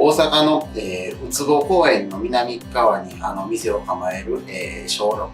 大阪の、宇都宮公園の南側に店を構える、小六、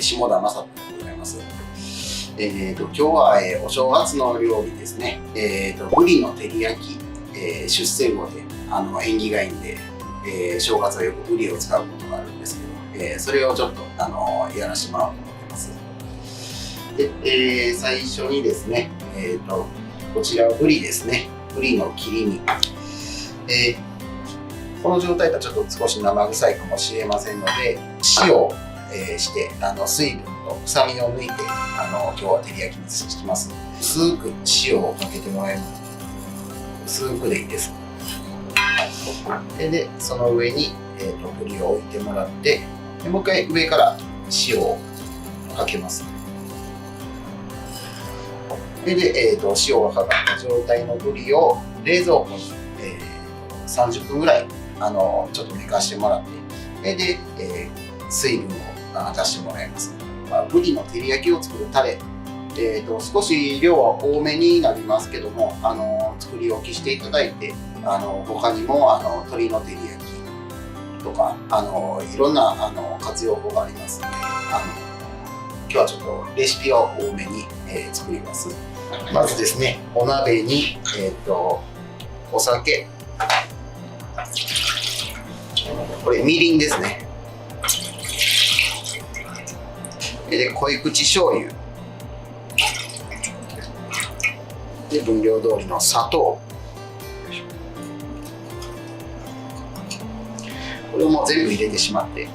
下田正人でございます。今日は、お正月の料理ですね。ブリの照り焼き、出世魚で縁起がいいんで、正月はよくブリを使うことがあるんですけど、それをちょっとやらせてもらおうと思ってます。で、最初にですね、こちらブリですね。ブリの切り身。この状態だとちょっと少し生臭いかもしれませんので、塩を、して水分と臭みを抜いて今日は照り焼きにします。薄く塩をかけてもらいます。薄くでいいです。でその上に、ブリを置いてもらって、でもう一回上から塩をかけます。で塩がかかった状態のブリを冷蔵庫に、30分ぐらいちょっと寝かしてもらって、で、水分を出してもらいます。ブリの照り焼きを作るタレ、少し量は多めになりますけども、作り置きしていただいて、他にも鶏の照り焼きとかいろんな活用法がありますので、今日はちょっとレシピを多めに、作ります。まずですね、お鍋に、お酒、これみりんですね。で濃い口醤油で分量通りの砂糖、これをもう全部入れてしまって、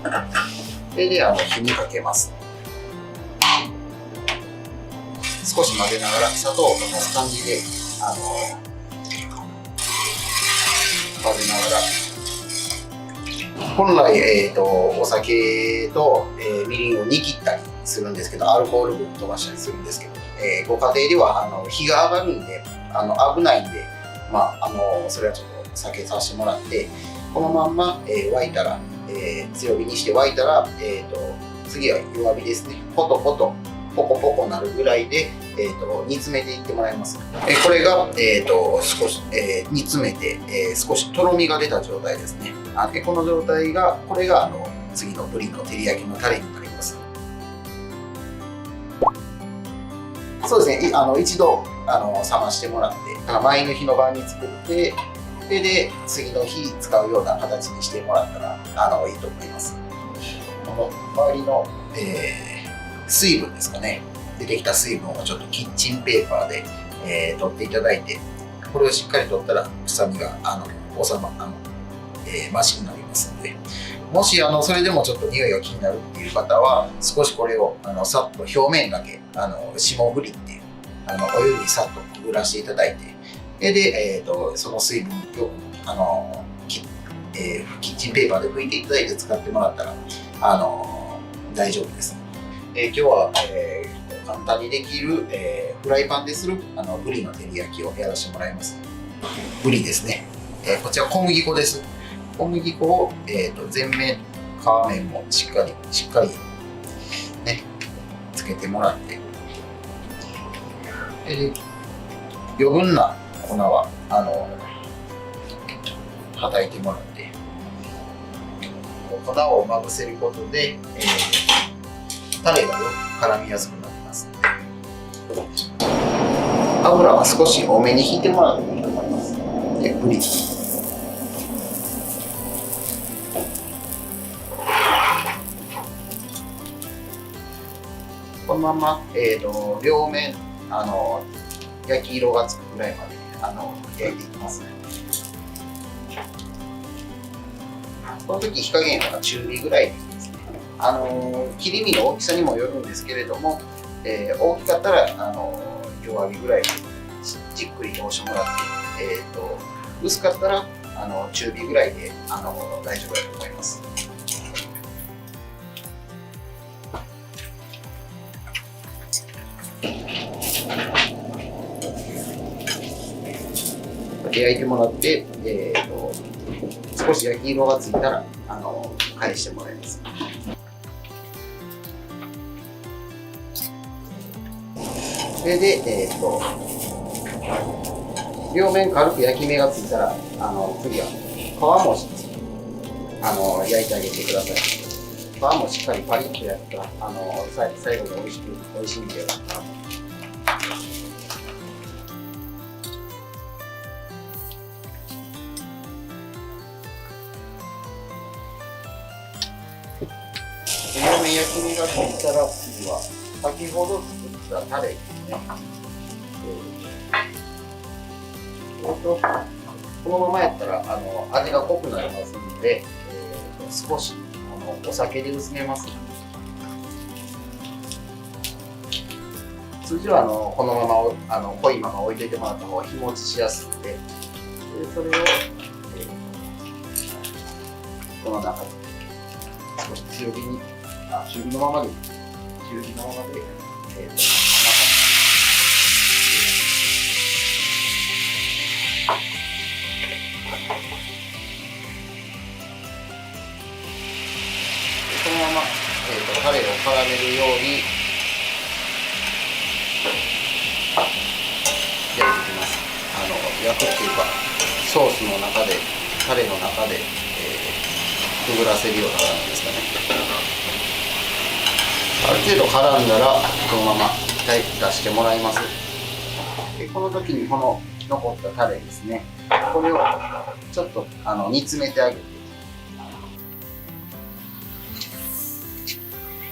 で火にかけます。少し混ぜながら砂糖を溶かす感じで混ぜながら、本来、お酒と、みりんを煮切ったりするんですけど、アルコール分飛ばしたりするんですけど、ご家庭では火が上がるんで危ないんで、それはちょっと避けさせてもらって、このまんま、沸いたら、強火にして沸いたら、次は弱火ですね。ポトポトポコポコなるぐらいで、煮詰めていってもらいます。これが、少し、煮詰めて、少しとろみが出た状態ですね。この状態が、これが次のブリの照り焼きのタレになります。そうですね、一度冷ましてもらって、前の日の晩に作って、で次の日使うような形にしてもらったらいいと思います。この周りの、水分ですかね、出てきた水分をちょっとキッチンペーパーで、取っていただいて、これをしっかり取ったら臭みがマシになりますので、もしそれでもちょっと匂いが気になるっていう方は、少しこれをさっと表面だけ霜降りっていうお湯にさっとくぐらしていただいて、でその水分をキッチンペーパーで拭いていただいて使ってもらったら大丈夫です。今日は、簡単にできる、フライパンでするブリの照り焼きをやらせてもらいます。ブリですね。こちら小麦粉です。小麦粉を、全面皮面もしっかりねつけてもらって、余分な粉ははたいてもらって、粉をまぶせることで、タレがよく絡みやすくなりますので、油は少し多めに引いてもらってもいいと思います。でブリ、このまま、両面焼き色がつくぐらいまで焼いていきますね。この時火加減は中火ぐらいでいいですね。切り身の大きさにもよるんですけれども、大きかったら弱火ぐらいでじっくり通してもらって、薄かったら中火ぐらいで大丈夫だと思います。焼いてもらって、少し焼き色がついたら返してもらいます。それで、両面軽く焼き目がついたら次はも焼いてあげてください。皮もしっかりパリッとやったら最後に美味しいんで。両面焼き目がついたら次は先ほど作ったタレですね。このままやったら味が濃くなりますので、少しお酒で薄めます。通常はこのまま濃いまま置いといてもらった方が日持ちしやすいので、それを、この中で少し強火のままでこのまま、タレを絡めるように焼いていきます。焼くっていうか、ソースの中で、タレの中で、くぐらせるような感じですかね。ある程度絡んだら、このまま出してもらいます。でこの時にこの残ったタレですね、これをちょっと煮詰めてあげて、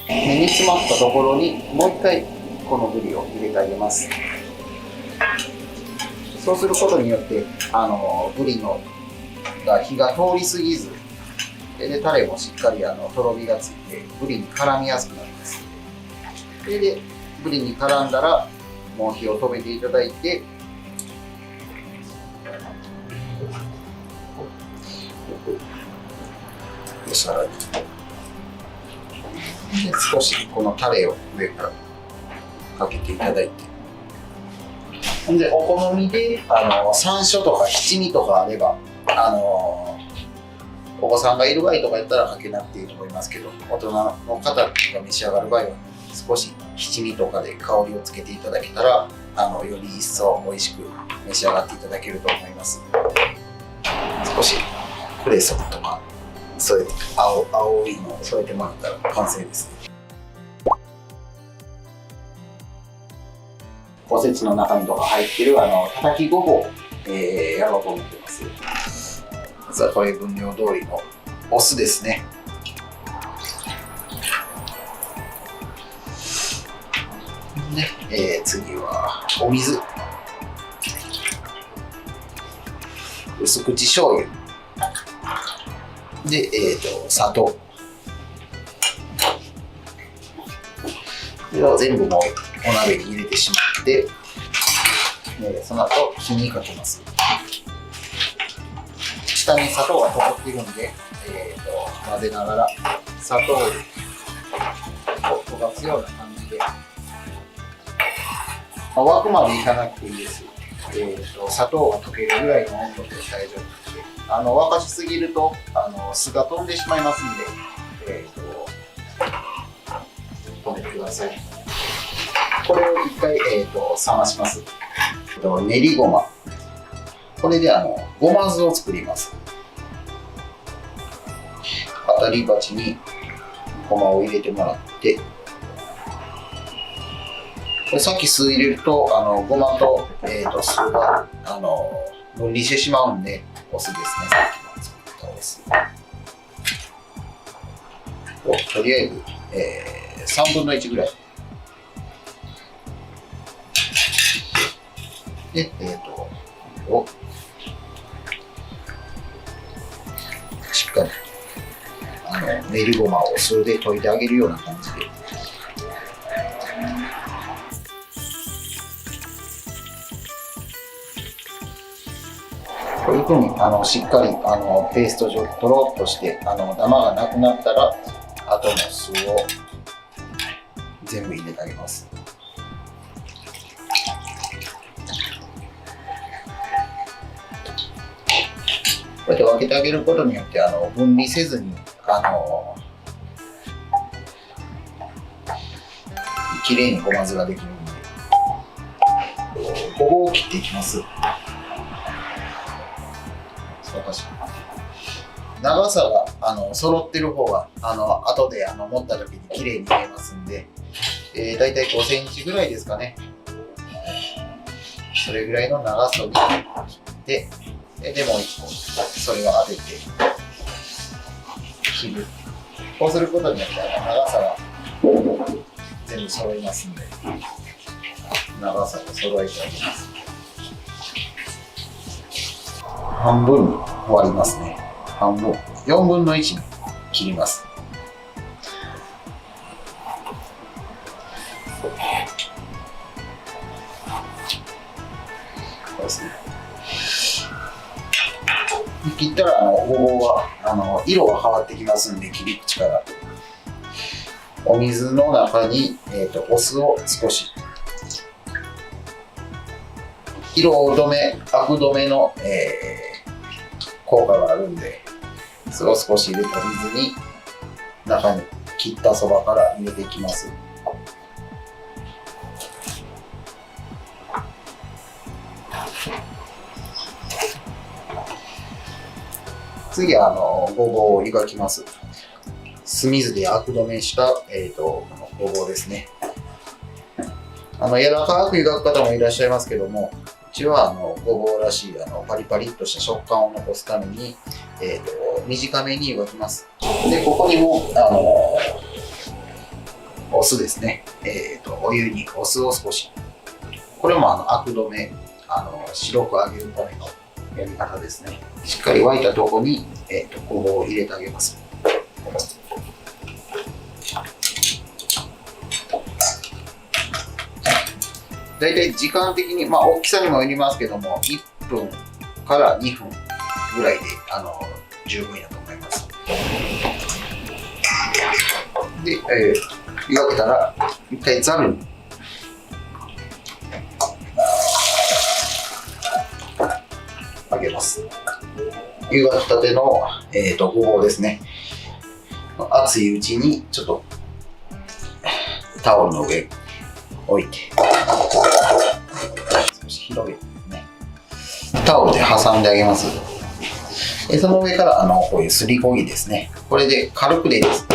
煮詰まったところにもう一回このブリを入れてあげます。そうすることによってブリの火が通りすぎず、でタレもしっかりとろみがついてブリに絡みやすくなります。でブリに絡んだらもう火を止めていただいて、お皿にで少しこのタレを上からかけていただいて、でお好みで山椒とか七味とかあればお子さんがいる場合とかやったらかけなくていいと思いますけど、大人の方が召し上がる場合は少し七味とかで香りをつけていただけたらより一層美味しく召し上がっていただけると思います。少しクレソンとか添えて青いのを添えてもらったら完成ですね。おせちの中身とか入ってるたたきごぼう、やろうと思ってます。まずはこれ分量通りのお酢ですね。で、次はお水、薄口醤油で、砂糖、これを全部もうお鍋に入れてしまって、その後火にかけます。下に砂糖が残っているんで、混ぜながら砂糖を溶かすような感じで、沸くまでいかなくていいです。砂糖が溶けるぐらいの温度で大丈夫で、沸かしすぎると酢が飛んでしまいますので、止めてください。これを一回、冷まします。練りごま、これでごま酢を作ります。当たり鉢にごまを入れてもらって、これさっき酢入れるとごまと、酢が分離してしまうんで、お酢ですね。さっきの作ったお酢をとりあえず、3分の1ぐらいで、をしっかり練りごまを酢で溶いてあげるような感じで。こういうふうにしっかりペースト状とろっとしてダマがなくなったら、あとの酢を全部入れてあげます。こうやって分けてあげることによって分離せずにきれいにごま酢ができるので、ごぼうを切っていきます。私長さが揃ってる方が後で持った時に綺麗に見えますんで、だいたい5センチぐらいですかね。それぐらいの長さに切って、でもう一個それを当てて切る。こうすることによって長さが全部揃いますんで、長さを揃えてあげます。半分に割りますね。半分、4分の1に切ります。こうですね。切ったらごぼうは色が変わってきますんで、切り口から。お水の中に、お酢を少し。色止め、アク止めの、効果があるんで、それを少し入れた水に中に切ったそばから入れていきます。次はごぼうを湯がきます。酢水でアク止めした、このごぼうですね。柔らかく湯がく方もいらっしゃいますけども、うちはごぼうらしいパリパリっとした食感を残すために、短めに湯がきます。で、ここにもお酢ですね。お湯にお酢を少し。これもアク止め、白く揚げるためのやり方ですね。しっかり沸いたところに、ごぼうを入れてあげます。だいたい時間的に、大きさにもよりますけども、1分から2分ぐらいで十分やと思います。で、湯がけたら一回ざるにあげます。湯がきたての、ごぼうですね。熱いうちにちょっとタオルの上に置いて、少し広げてですね、タオルで挟んであげます。その上からこういうすりこぎですね。これで軽くでいいです。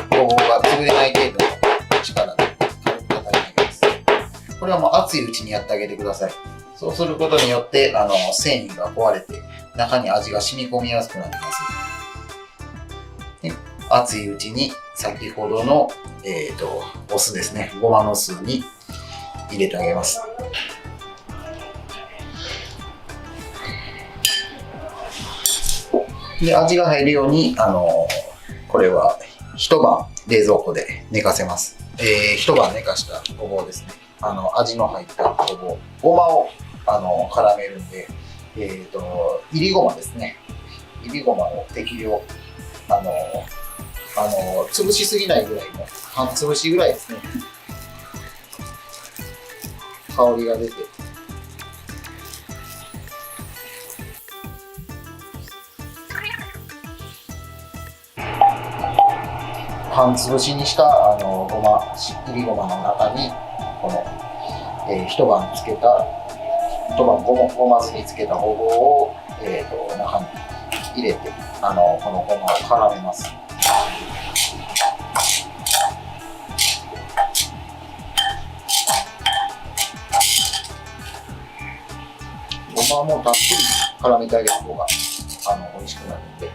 ごぼうが潰れない程度の力で軽く叩いてあげます。これはもう熱いうちにやってあげてください。そうすることによって繊維が壊れて中に味が染み込みやすくなります。で、熱いうちに先ほどの、お酢ですね、ごまの酢に入れてあげます。で、味が入るようにこれは一晩冷蔵庫で寝かせます。一晩寝かしたごぼうですね。味の入ったごぼう、ごまを絡めるんで、いりごまですね。いりごまを適量潰しすぎないぐらいの半潰しぐらいですね。香りが出て。半潰しにしたごま、いりごまの中にこの、一晩ごま酢につけたごぼうを、中に入れてこのごまを絡めます。ごまもたっぷり絡めてあげた方が美味しくなるんで、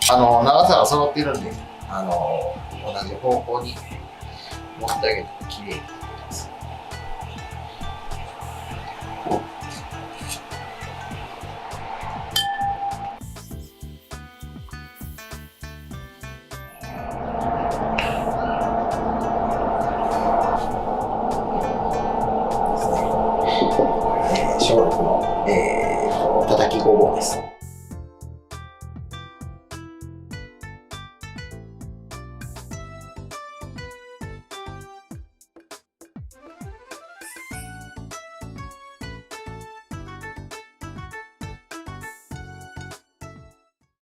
長さが揃っているんで同じ方向に持ってあげてきれいになります。